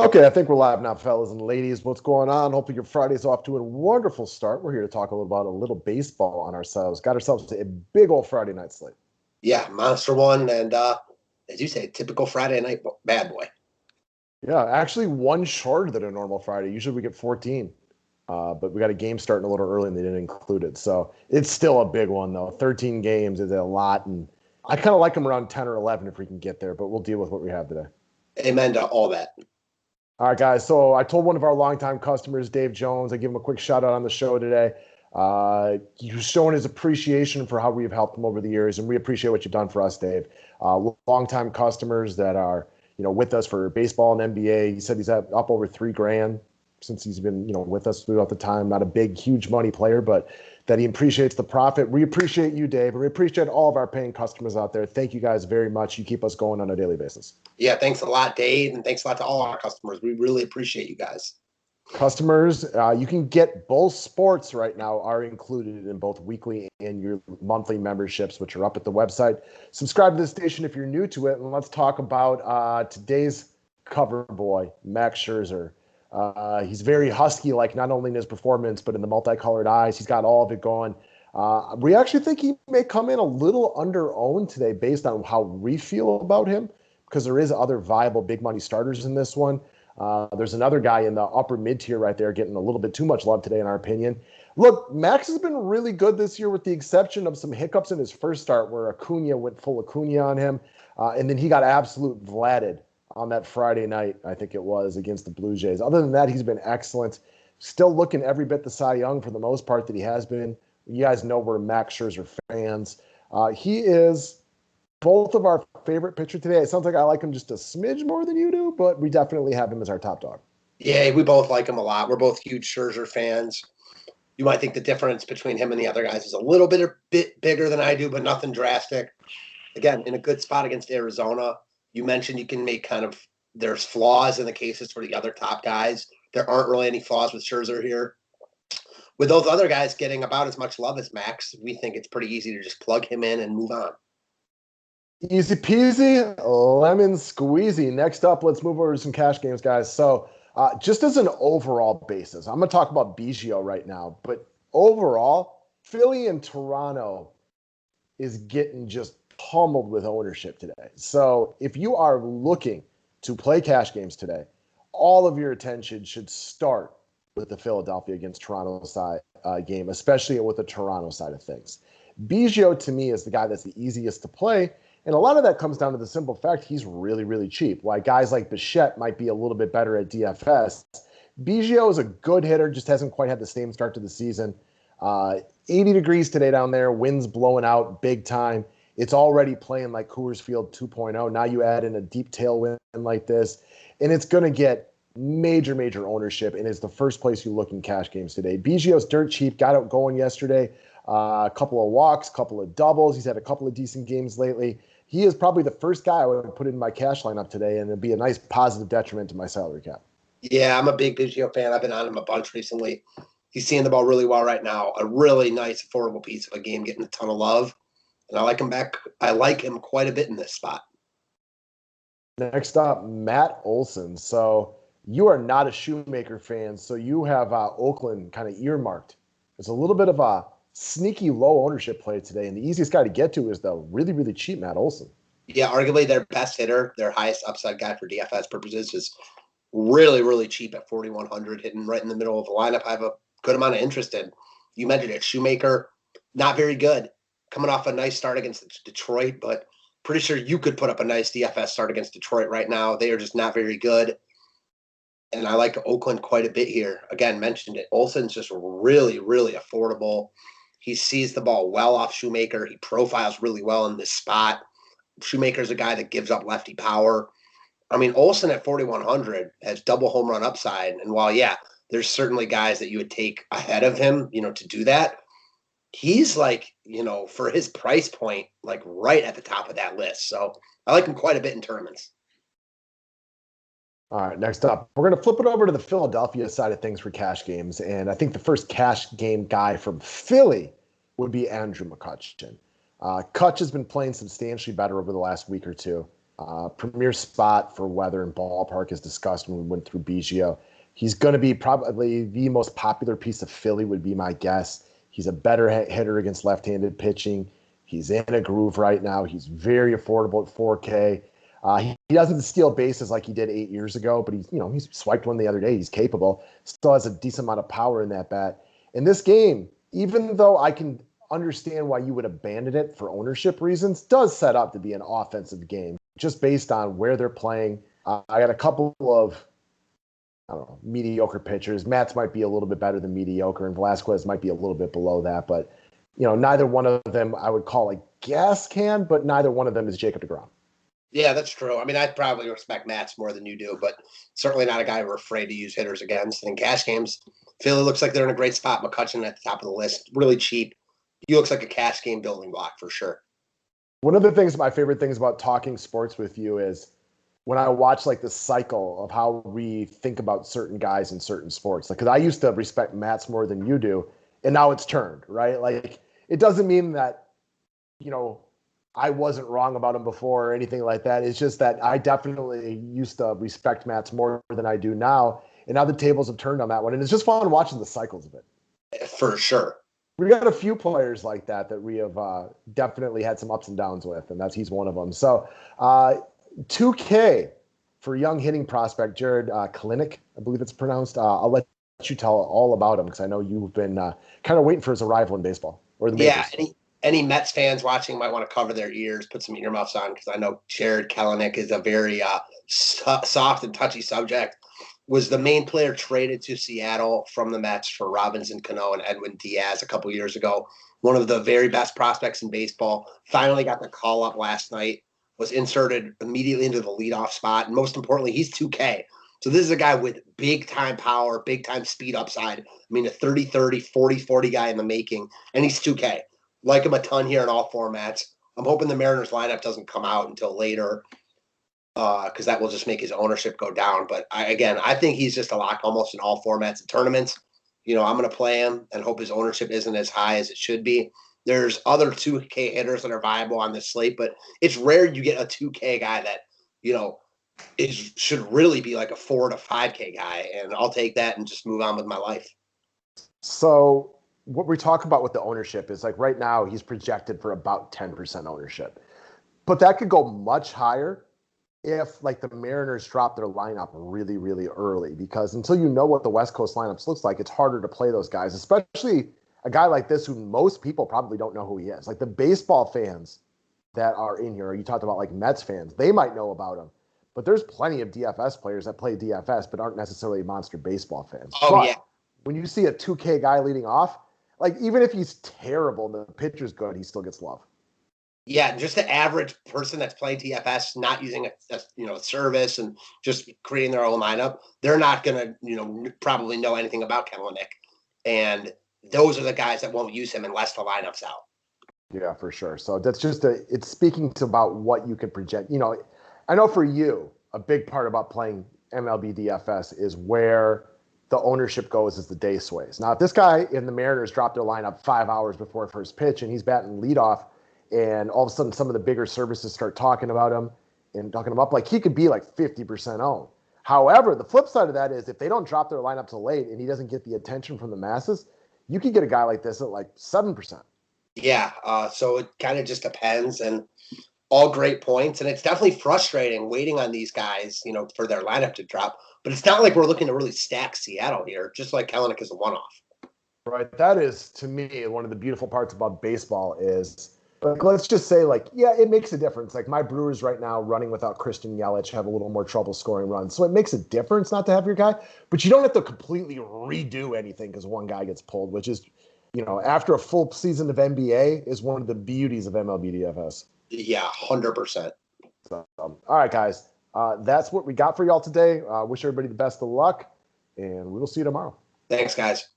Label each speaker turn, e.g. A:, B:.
A: Okay, I think we're live now, fellas and ladies. What's going on? Hopefully your Friday's off to a wonderful start. We're here to talk about a little baseball on ourselves. Got ourselves a big old Friday night slate.
B: Yeah, monster one, and as you say, typical Friday night bad boy.
A: Yeah, actually one shorter than a normal Friday. Usually we get 14, but we got a game starting a little early and they didn't include it. So it's still a big one, though. 13 games is a lot, and I kind of like them around 10 or 11 if we can get there, but we'll deal with what we have today.
B: Amen to all that.
A: All right, guys. So I told one of our longtime customers, Dave Jones, I give him a quick shout out on the show today. He's showing his appreciation for how we've helped him over the years, and we appreciate what you've done for us, Dave. Longtime customers that are, with us for baseball and NBA. He said he's up over $3,000 since he's been, with us throughout the time. Not a big, huge money player, but that he appreciates the profit. We appreciate you, Dave. We appreciate all of our paying customers out there. Thank you guys very much. You keep us going on a daily basis.
B: Yeah, thanks a lot, Dave, and thanks a lot to all our customers. We really appreciate you guys.
A: Customers, you can get both sports right now are included in both weekly and your monthly memberships, which are up at the website. Subscribe to the station if you're new to it, and let's talk about today's cover boy, Max Scherzer. He's very husky-like, not only in his performance, but in the multicolored eyes. He's got all of it going. We actually think he may come in a little under-owned today based on how we feel about him, because there is other viable big money starters in this one. There's another guy in the upper mid-tier right there getting a little bit too much love today, in our opinion. Look, Max has been really good this year with the exception of some hiccups in his first start where Acuna went full Acuna on him, and then he got absolute vlatted on that Friday night, I think it was, against the Blue Jays. Other than that, he's been excellent. Still looking every bit the Cy Young for the most part that he has been. You guys know we're Max Scherzer fans. He is both of our favorite pitcher today. It sounds like I like him just a smidge more than you do, but we definitely have him as our top dog.
B: Yeah, we both like him a lot. We're both huge Scherzer fans. You might think the difference between him and the other guys is a bit bigger than I do, but nothing drastic. Again, in a good spot against Arizona. You mentioned you can make there's flaws in the cases for the other top guys. There aren't really any flaws with Scherzer here. With those other guys getting about as much love as Max, we think it's pretty easy to just plug him in and move on.
A: Easy peasy, lemon squeezy. Next up, let's move over to some cash games, guys. So just as an overall basis, I'm going to talk about Biggio right now, but overall, Philly and Toronto is getting just pummeled with ownership today. So if you are looking to play cash games today, all of your attention should start with the Philadelphia against Toronto side game, especially with the Toronto side of things. Biggio, to me, is the guy that's the easiest to play. And a lot of that comes down to the simple fact he's really, really cheap. Why guys like Bichette might be a little bit better at DFS. Biggio is a good hitter, just hasn't quite had the same start to the season. 80 degrees today down there, winds blowing out big time. It's already playing like Coors Field 2.0. Now you add in a deep tailwind like this, and it's going to get major, major ownership, and it's the first place you look in cash games today. Biggio's dirt cheap, got out going yesterday. A couple of walks, couple of doubles. He's had a couple of decent games lately. He is probably the first guy I would put in my cash lineup today, and it'd be a nice positive detriment to my salary cap.
B: Yeah, I'm a big Biggio fan. I've been on him a bunch recently. He's seeing the ball really well right now. A really nice, affordable piece of a game, getting a ton of love. And I like him back. I like him quite a bit in this spot.
A: Next up, Matt Olsen. So you are not a Shoemaker fan, so you have Oakland kind of earmarked. It's a little bit of a sneaky low ownership play today, and the easiest guy to get to is the really, really cheap Matt Olsen.
B: Yeah, arguably their best hitter, their highest upside guy for DFS purposes is really, really cheap at 4,100, hitting right in the middle of the lineup. I have a good amount of interest in. You mentioned it, Shoemaker, not very good. Coming off a nice start against Detroit, but pretty sure you could put up a nice DFS start against Detroit right now. They are just not very good. And I like Oakland quite a bit here. Again, mentioned it. Olsen's just really, really affordable. He sees the ball well off Shoemaker. He profiles really well in this spot. Shoemaker's a guy that gives up lefty power. I mean, Olsen at 4,100 has double home run upside. And while, yeah, there's certainly guys that you would take ahead of him, to do that. He's like, for his price point, like right at the top of that list. So I like him quite a bit in tournaments.
A: All right, next up, we're going to flip it over to the Philadelphia side of things for cash games. And I think the first cash game guy from Philly would be Andrew McCutchen. Kutch has been playing substantially better over the last week or two. Premier spot for weather and ballpark is discussed when we went through Biggio. He's going to be probably the most popular piece of Philly would be my guess. He's a better hitter against left-handed pitching. He's in a groove right now. He's very affordable at 4K. He doesn't steal bases like he did 8 years ago, but he's swiped one the other day. He's capable. Still has a decent amount of power in that bat. In this game, even though I can understand why you would abandon it for ownership reasons, does set up to be an offensive game just based on where they're playing. I got a couple of, I don't know, mediocre pitchers. Matt's might be a little bit better than mediocre, and Velasquez might be a little bit below that. But, neither one of them I would call a gas can, but neither one of them is Jacob deGrom.
B: Yeah, that's true. I mean, I probably respect Matt's more than you do, but certainly not a guy we're afraid to use hitters against. And in cash games, Philly looks like they're in a great spot. McCutchen at the top of the list, really cheap. He looks like a cash game building block for sure.
A: One of my favorite things about talking sports with you is when I watch like the cycle of how we think about certain guys in certain sports. Because I used to respect Matt's more than you do, and now it's turned, right? Like, it doesn't mean that, I wasn't wrong about him before or anything like that. It's just that I definitely used to respect Matt's more than I do now. And now the tables have turned on that one. And it's just fun watching the cycles of it.
B: For sure.
A: We got a few players like that we have definitely had some ups and downs with, and he's one of them. So 2K for young hitting prospect, Jared Kalanick, I believe it's pronounced. I'll let you tell all about him because I know you've been kind of waiting for his arrival in baseball. Or the majors.
B: Any Mets fans watching might want to cover their ears, put some earmuffs on, because I know Jared Kalanick is a very soft and touchy subject. Was the main player traded to Seattle from the Mets for Robinson Cano and Edwin Diaz a couple years ago. One of the very best prospects in baseball. Finally got the call up last night. Was inserted immediately into the leadoff spot. And most importantly, he's 2K. So this is a guy with big-time power, big-time speed upside. I mean, a 30-30, 40-40 guy in the making, and he's 2K. Like him a ton here in all formats. I'm hoping the Mariners lineup doesn't come out until later because that will just make his ownership go down. But I think he's just a lock almost in all formats and tournaments. I'm going to play him and hope his ownership isn't as high as it should be. There's other 2K hitters that are viable on this slate, but it's rare you get a 2K guy that, should really be like a 4 to 5K guy. And I'll take that and just move on with my life.
A: So what we talk about with the ownership is like right now he's projected for about 10% ownership, but that could go much higher if like the Mariners drop their lineup really, really early, because until you know what the West Coast lineups looks like, it's harder to play those guys, especially a guy like this who most people probably don't know who he is. Like the baseball fans that are in here, you talked about like Mets fans, they might know about him, but there's plenty of DFS players that play DFS but aren't necessarily monster baseball fans.
B: Oh, yeah.
A: When you see a 2K guy leading off, like, even if he's terrible and the pitcher's good, he still gets love.
B: Yeah, just the average person that's playing DFS, not using a service and just creating their own lineup, they're not going to, probably know anything about Kalanick. And those are the guys that won't use him unless the lineup's out.
A: Yeah, for sure. So that's just it's speaking to about what you can project. I know for you, a big part about playing MLB DFS is where the ownership goes as the day sways. Now, if this guy in the Mariners dropped their lineup 5 hours before first pitch and he's batting leadoff, and all of a sudden some of the bigger services start talking about him and talking him up, like he could be like 50% owned. However, the flip side of that is if they don't drop their lineup till late and he doesn't get the attention from the masses, you could get a guy like this at like 7%.
B: Yeah, so it kind of just depends, and all great points. And it's definitely frustrating waiting on these guys, for their lineup to drop. But it's not like we're looking to really stack Seattle here, just like Kalanick is a one-off.
A: Right. That is, to me, one of the beautiful parts about baseball is, like, let's just say, like, yeah, it makes a difference. Like, my Brewers right now running without Christian Yelich have a little more trouble scoring runs. So it makes a difference not to have your guy. But you don't have to completely redo anything because one guy gets pulled, which is, after a full season of NBA is one of the beauties of MLB DFS.
B: Yeah, 100%.
A: So, all right, guys. That's what we got for y'all today. Wish everybody the best of luck, and we will see you tomorrow.
B: Thanks, guys.